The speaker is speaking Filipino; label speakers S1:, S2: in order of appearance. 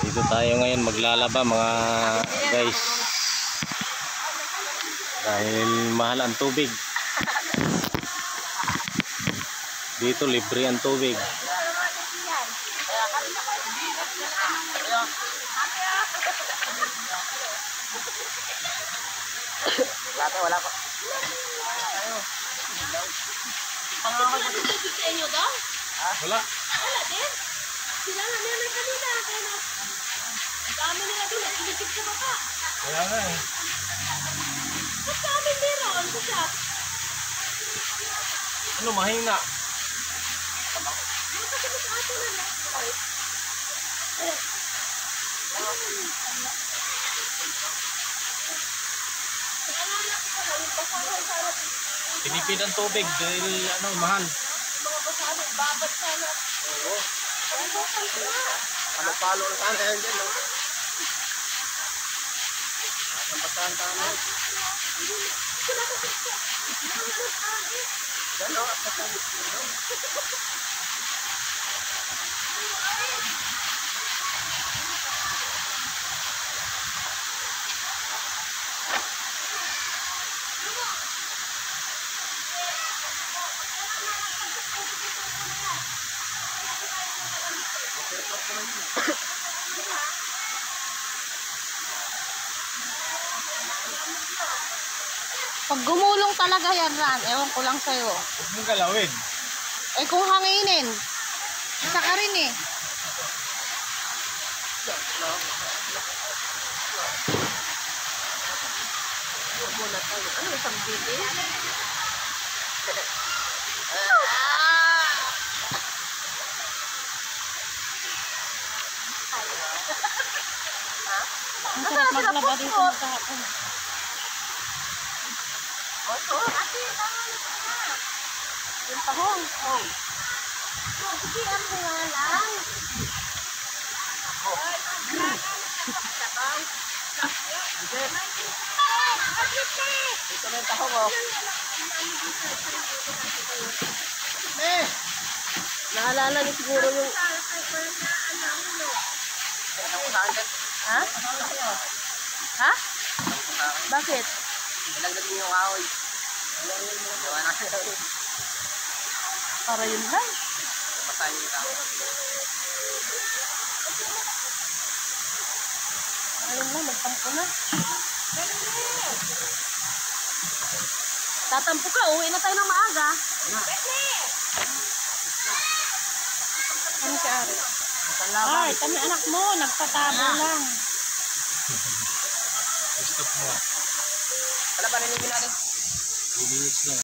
S1: Dito tayo ngayon maglalaba mga guys. Dahil mahal ang tubig. Dito libre ang tubig.
S2: Wala ko.
S1: Wala.
S3: Wala din. Sila nga meron kanina. Ang dami nila din. Iligid sa baka.
S1: Wala nga eh.
S3: Ba't sa amin meron? Sa shop?
S1: Ano mahina?
S3: Yung kasi sa atin na lang.
S1: Tinipid ang tubig dahil ano mahal.
S3: Mga basahan, babad sana.
S2: Oo.
S3: Ang bukal na.
S2: Palo na sana yan dyan, no? Nasambasahan tayo.
S3: Sila kasi siya.
S2: Yan, no? Kasalit.
S3: Pag gumulong talaga yan, Ran, ewan ko lang sa'yo.
S1: Huwag mong galawin.
S3: Eh kung hanginin, isa ka rin eh. Muna tayo. Ano isang bili? Ang sarap maglaba dito maghapon. Oto? Ate, tama na. Yung tahong. Oh. Sige, ang nga lang.
S2: Ito na yung tahong, oh.
S3: Naalala niyo siguro yung... Ha? Ha? Bakit?
S2: Ilagdag niyo yung kahoy.
S3: Para yun lang.
S2: Patayin yung kahoy.
S3: Ayun lang, magtampo na. Tatampo ka, uwi na tayo ng maaga. Ano si Ari? Ay, kami anak mo, nagtatabo lang.
S1: Stop mo.
S2: Wala pa rin yung natin.
S1: 2 minutes lang.